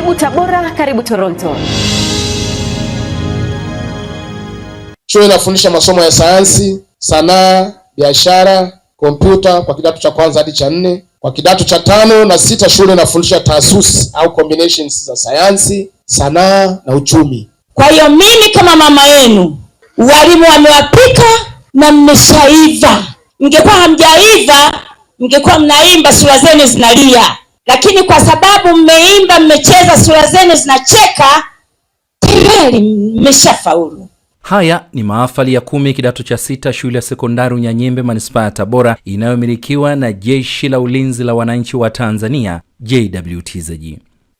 Karibu Tabora, karibu Toronto. Shule inafundisha masomo ya sayansi, sanaa, biashara, kompyuta kwa kidato cha kwanza hadi cha 4. Kwa kidato cha 5 na 6 shule inafundisha taasisi au combinations za sayansi, sanaa na uchumi. Kwa hiyo mimi kama mama yenu, walimu wamewapika na mmeshaiva. Mngekuwa hamjaiva, mngekuwa mnaimba sura zenu zinalia. Lakini kwa sababu mmeimba, mmecheza, sura zenu zinacheka, tayari mmeshafaulu. Haya ni mahafali ya 10 kidato cha 6 shule ya sekondari Unyanyembe manispaa ya Tabora inayomilikiwa na Jeshi la Ulinzi la Wananchi wa Tanzania JWTZ.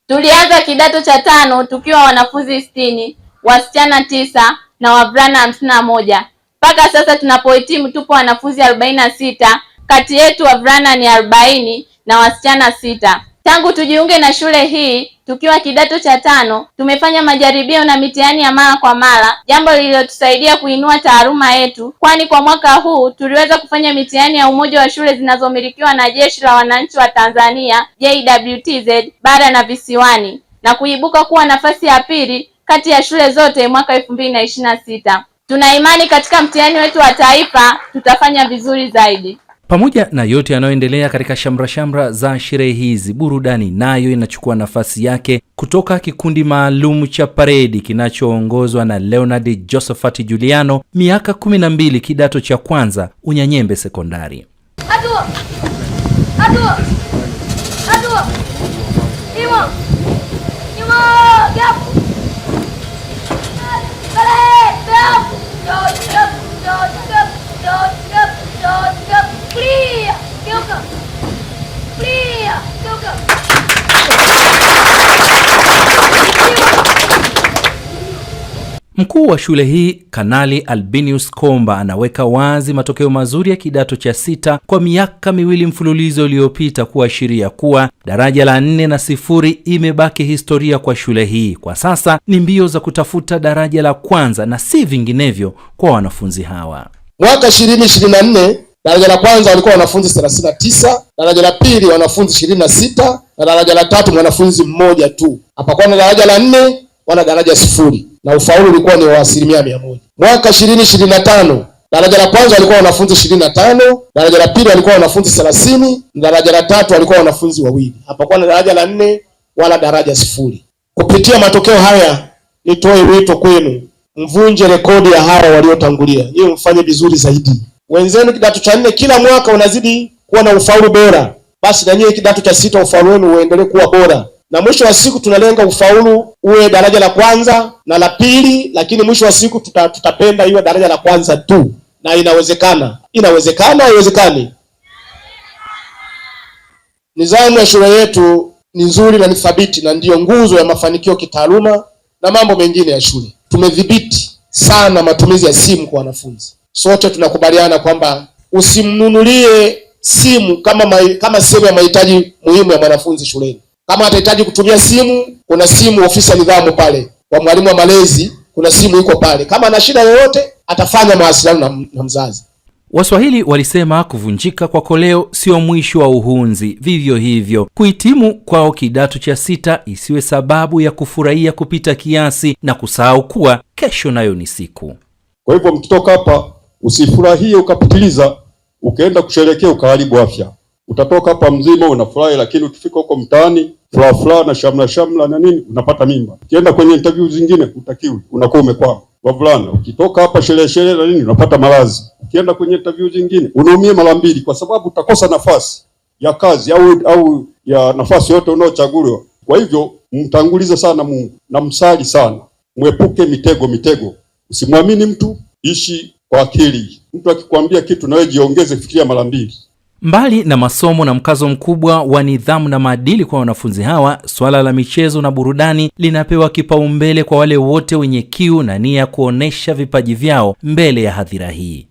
Tulianza kidato cha 5 tukiwa wanafunzi 60, wasichana 9 na wavulana 51. Mpaka sasa tunapohitimu tupo wanafunzi 46, kati yetu wavulana ni 40 na wasichana 6. Tangu tujiunge na shule hii tukiwa kidato cha 5, tumefanya majaribio na mitihani ya mara kwa mara, jambo lililotusaidia kuinua taaluma yetu, kwani kwa mwaka huu tuliweza kufanya mitihani ya umoja wa shule zinazomilikiwa na Jeshi la Wananchi wa Tanzania JWTZ bara na visiwani na kuibuka kuwa nafasi ya pili kati ya shule zote mwaka 2026. Tuna imani katika mtihani wetu wa taifa tutafanya vizuri zaidi. Pamoja na yote yanayoendelea katika shamra za sherehe hizi, burudani nayo inachukua nafasi yake kutoka kikundi maalum cha paredi kinachoongozwa na Leonard Josephat Juliano, miaka 12, kidato cha kwanza Unyanyembe sekondari. Mkuu wa shule hii Kanali Albinius Komba anaweka wazi matokeo mazuri ya kidato cha 6 kwa miaka 2 mfululizo iliyopita, kuashiria kuwa daraja la 4 na 0 imebaki historia kwa shule hii. Kwa sasa ni mbio za kutafuta daraja la kwanza na si vinginevyo kwa wanafunzi hawa. Mwaka 2024 daraja la kwanza walikuwa wanafunzi 39, daraja la pili wanafunzi 26 na daraja la 3 mwanafunzi mmoja tu. Hapakuwa na daraja la 4 wala daraja 0 na ufaulu ulikuwa ni wa 100%. Mwaka 2025 daraja la kwanza walikuwa wanafunzi 25, daraja la pili walikuwa wanafunzi 30, daraja la 3 walikuwa wanafunzi 2. Hapakuwa na daraja la 4 wala daraja 0. Kupitia matokeo haya, nitoe wito kwenu, mvunje rekodi ya hawa waliotangulia ili mfanye vizuri zaidi. Wenzenu kidato cha 4 kila mwaka unazidi kuwa na ufaulu bora, basi na nyinyi kidato cha 6 ufaulu wenu uendelee kuwa bora. Na mwisho wa siku tunalenga ufaulu uwe daraja la kwanza na la pili, lakini mwisho wa siku tutapenda iwe daraja la kwanza tu. Na inawezekana. Haiwezekani? Nidhamu ya shule yetu ni nzuri na ni thabiti na ndiyo nguzo ya mafanikio kitaaluma na mambo mengine ya shule. Tumedhibiti sana matumizi ya simu kwa wanafunzi. Sote tunakubaliana kwamba usimnunulie simu kama sehemu ya mahitaji muhimu ya mwanafunzi shuleni. Kama atahitaji kutumia simu, kuna simu ofisi ya nidhamu pale. Kwa mwalimu wa malezi, kuna simu iko pale. Kama ana shida yoyote, atafanya mawasiliano na mzazi. Waswahili walisema kuvunjika kwa koleo sio mwisho wa uhunzi. Vivyo hivyo, kuhitimu kwao kidato cha 6 isiwe sababu ya kufurahia kupita kiasi na kusahau kuwa kesho nayo ni siku. Kwa hivyo mkitoka hapa, usifurahie ukapitiliza, ukaenda kusherehekea ukaharibu afya. Utatoka hapa mzima unafurahi, lakini ukifika huko mtaani furaha na shamla na nini, unapata mimba. Ukienda kwenye interview zingine utakiwi, unakuwa umekwama. Wavulana, ukitoka hapa sherehe na nini, unapata maradhi. Ukienda kwenye interview zingine unaumia mara 2 kwa sababu utakosa nafasi ya kazi au ya nafasi yote unaochaguliwa. Kwa hivyo mtangulize sana Mungu na msali sana. Mwepuke mitego. Usimwamini mtu, ishi kwa akili. Mtu akikwambia kitu na wewe jiongeze, fikiria mara 2. Mbali na masomo na mkazo mkubwa wa nidhamu na maadili kwa wanafunzi hawa, swala la michezo na burudani linapewa kipaumbele kwa wale wote wenye kiu na nia kuonesha vipaji vyao mbele ya hadhira hii.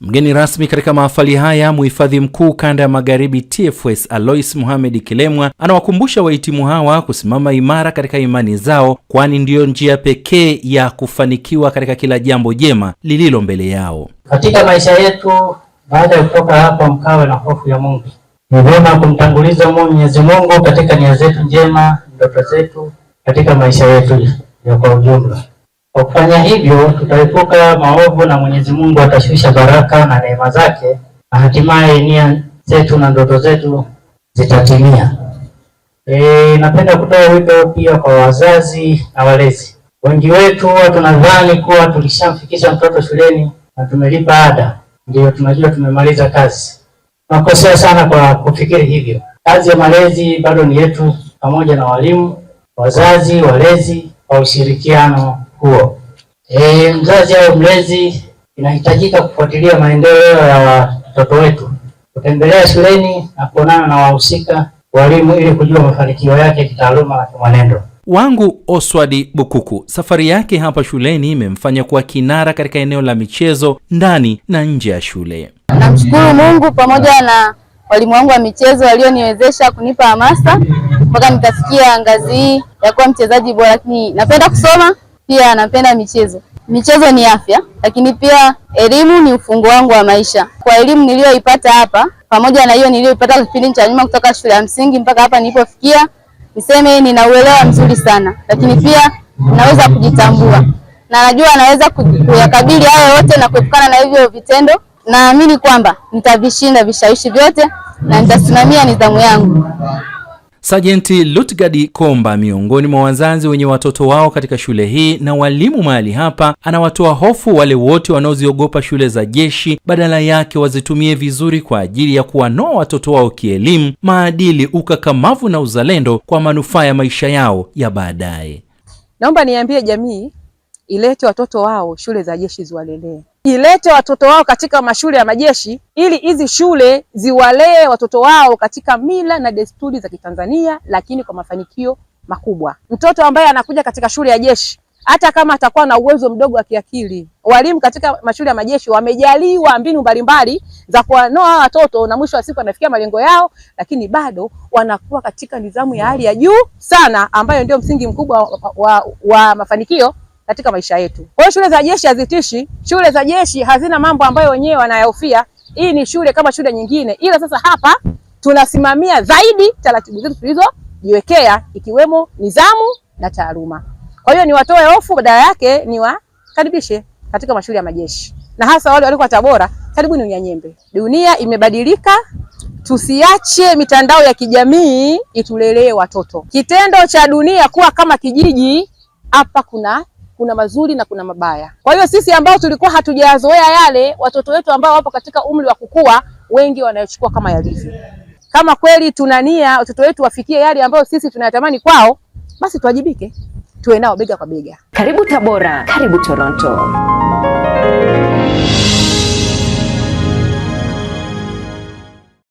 Mgeni rasmi katika mahafali haya, mhifadhi mkuu kanda ya Magharibi TFS Alois Mohamed Kilemwa anawakumbusha wahitimu hawa kusimama imara katika imani zao, kwani ndiyo njia pekee ya kufanikiwa katika kila jambo jema lililo mbele yao. Katika maisha yetu, baada ya kutoka hapa, mkawe na hofu ya Mungu. Ni vyema kumtanguliza Mwenyezi Mungu katika nia zetu njema, ndoto zetu, katika maisha yetu ya kwa ujumla. Kwa kufanya hivyo, tutaepuka maovu na Mwenyezi Mungu atashusha baraka na neema zake, na hatimaye nia zetu na ndoto zetu zitatimia. Napenda kutoa wito pia kwa wazazi na walezi. Wengi wetu tunadhani kuwa tulishamfikisha mtoto shuleni na tumelipa ada, ndio tunajua tumemaliza kazi. Tunakosea sana kwa kufikiri hivyo. Kazi ya malezi bado ni yetu, pamoja na walimu, wazazi, walezi, kwa ushirikiano huo. Mzazi au mlezi inahitajika kufuatilia maendeleo ya watoto wetu, kutembelea shuleni na kuonana na wahusika walimu ili kujua mafanikio yake kitaaluma na kimwenendo. Wangu Oswald Bukuku, safari yake hapa shuleni imemfanya kuwa kinara katika eneo la michezo ndani na nje ya shule. Namshukuru Mungu pamoja na walimu wangu wa michezo walioniwezesha kunipa hamasa mpaka nikafikia ngazi hii ya kuwa mchezaji bora. Lakini napenda kusoma, pia napenda michezo. Michezo ni afya, lakini pia elimu ni ufunguo wangu wa maisha. Kwa elimu niliyoipata hapa, pamoja na hiyo niliyoipata kipindi cha nyuma kutoka shule ya msingi mpaka hapa nilipofikia, niseme nina uelewa mzuri sana, lakini pia naweza kujitambua. Na najua naweza kuyakabili hayo yote na kuepukana na hivyo vitendo. Naamini kwamba nitavishinda vishawishi vyote na nitasimamia nidhamu yangu. Sajenti Lutgadi Komba, miongoni mwa wazazi wenye watoto wao katika shule hii na walimu mahali hapa, anawatoa hofu wale wote wanaoziogopa shule za jeshi, badala yake wazitumie vizuri kwa ajili ya kuwanoa watoto wao kielimu, maadili, ukakamavu na uzalendo kwa manufaa ya maisha yao ya baadaye. Naomba niambie jamii ilete watoto wao shule za jeshi ziwalelee. Ilete watoto wao katika mashule ya majeshi ili hizi shule ziwalee watoto wao katika mila na desturi za Kitanzania, lakini kwa mafanikio makubwa. Mtoto ambaye anakuja katika shule ya jeshi, hata kama atakuwa na uwezo mdogo wa kiakili, walimu katika mashule ya majeshi wamejaliwa mbinu mbalimbali za kuwanoa watoto na mwisho wa siku wanafikia malengo yao, lakini bado wanakuwa katika nidhamu ya hali ya juu sana, ambayo ndio msingi mkubwa wa mafanikio katika maisha yetu. Kwa hiyo shule za jeshi hazitishi, shule za jeshi hazina mambo ambayo wenyewe wanayofia. Hii ni shule kama shule nyingine, ila sasa hapa tunasimamia zaidi taratibu zetu tulizojiwekea, ikiwemo nidhamu na taaluma. Kwa hiyo ni watoe hofu, badala yake ni wakaribishe katika mashule ya majeshi. Na hasa wale walikuwa Tabora, karibuni Unyanyembe. Dunia imebadilika, tusiache mitandao ya kijamii itulelee watoto. Kitendo cha dunia kuwa kama kijiji, hapa kuna mazuri na kuna mabaya. Kwa hiyo sisi ambao tulikuwa hatujazoea yale, watoto wetu ambao wapo katika umri wa kukua, wengi wanayochukua kama yalivyo. Kama kweli tunania watoto wetu wafikie yale ambayo sisi tunayatamani kwao, basi tuwajibike, tuwe nao bega kwa bega. Karibu Tabora, karibu Toronto.